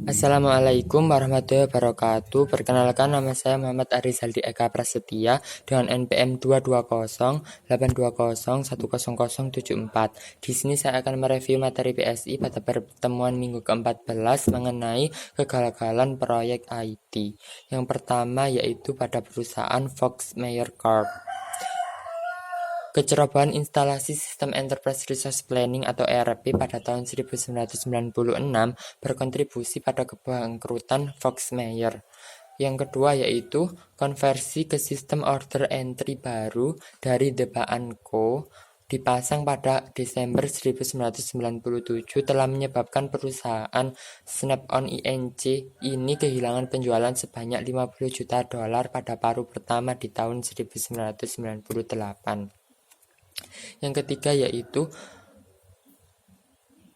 Assalamualaikum warahmatullahi wabarakatuh. Perkenalkan, nama saya Muhammad Arizaldi Eka Prasetya dengan NPM 22080100074. Di sini saya akan mereview materi PSI pada pertemuan minggu ke-14 mengenai kegagalan proyek IT. Yang pertama yaitu pada perusahaan Fox Meyer Corp. Kecerobohan instalasi sistem Enterprise Resource Planning atau ERP pada tahun 1996 berkontribusi pada kebangkrutan Fox Meyer. Yang kedua yaitu konversi ke sistem order entry baru dari The Co. dipasang pada Desember 1997 telah menyebabkan perusahaan Snap-on Inc. ini kehilangan penjualan sebanyak $50 juta pada paruh pertama di tahun 1998. Yang ketiga yaitu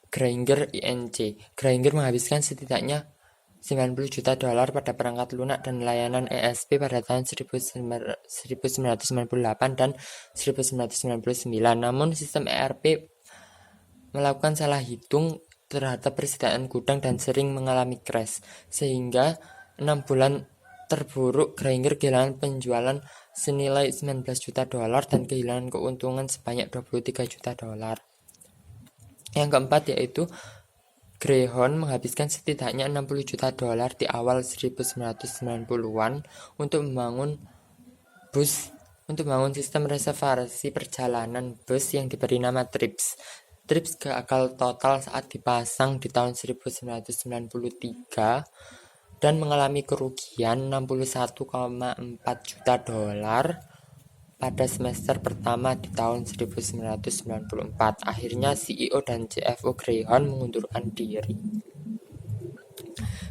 Grainger Inc. Grainger menghabiskan setidaknya $90 juta pada perangkat lunak dan layanan ESP pada tahun 1998 dan 1999. Namun sistem ERP melakukan salah hitung terhadap persediaan gudang dan sering mengalami crash, sehingga 6 bulan terburuk Grainger kehilangan penjualan senilai $19 juta dan kehilangan keuntungan sebanyak $23 juta. Yang keempat yaitu Greyhound menghabiskan setidaknya $60 juta di awal 1990-an untuk membangun sistem reservasi perjalanan bus yang diberi nama TRIPS. TRIPS gagal total saat dipasang di tahun 1993 dan mengalami kerugian $61,4 juta pada semester pertama di tahun 1994. Akhirnya CEO dan CFO Greyhound mengundurkan diri.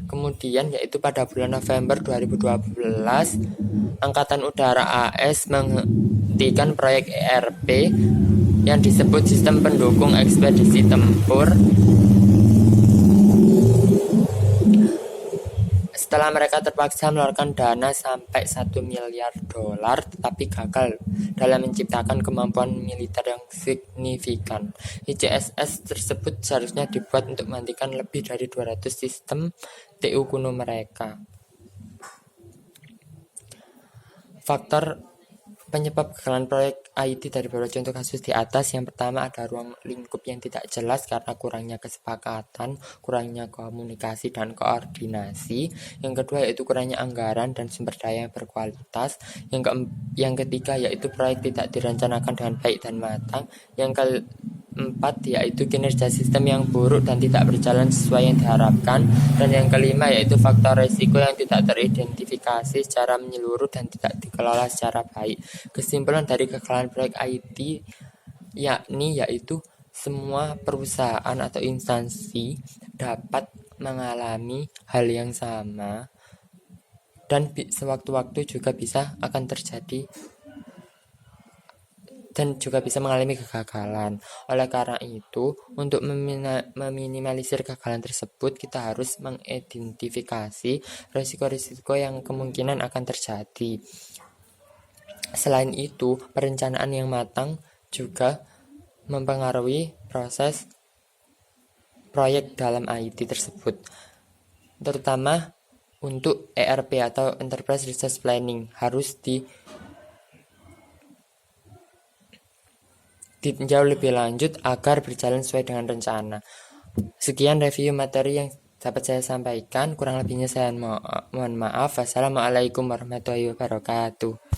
Kemudian yaitu pada bulan November 2012, Angkatan Udara AS menghentikan proyek ERP yang disebut Sistem Pendukung Ekspedisi Tempur setelah mereka terpaksa mengeluarkan dana sampai $1 miliar, tetapi gagal dalam menciptakan kemampuan militer yang signifikan. ICSS tersebut seharusnya dibuat untuk menghentikan lebih dari 200 sistem TU kuno mereka. Faktor penyebab kegagalan proyek IT dari beberapa contoh kasus di atas. Yang pertama ada ruang lingkup yang tidak jelas karena kurangnya kesepakatan, kurangnya komunikasi dan koordinasi. Yang kedua yaitu kurangnya anggaran dan sumber daya yang berkualitas. Yang ketiga yaitu proyek tidak direncanakan dengan baik dan matang. Yang keempat yaitu kinerja sistem yang buruk dan tidak berjalan sesuai yang diharapkan. Dan yang kelima yaitu faktor risiko yang tidak teridentifikasi secara menyeluruh dan tidak dikelola secara baik. Kesimpulan dari kegagalan proyek IT yaitu semua perusahaan atau instansi dapat mengalami hal yang sama dan sewaktu-waktu juga akan terjadi dan juga bisa mengalami kegagalan. Oleh karena itu, untuk meminimalisir kegagalan tersebut, kita harus mengidentifikasi risiko-risiko yang kemungkinan akan terjadi. Selain itu, perencanaan yang matang juga mempengaruhi proses proyek dalam IT tersebut, terutama untuk ERP atau Enterprise Resource Planning harus ditinjau lebih lanjut agar berjalan sesuai dengan rencana. Sekian review materi yang dapat saya sampaikan, kurang lebihnya saya mohon maaf. Wassalamualaikum warahmatullahi wabarakatuh.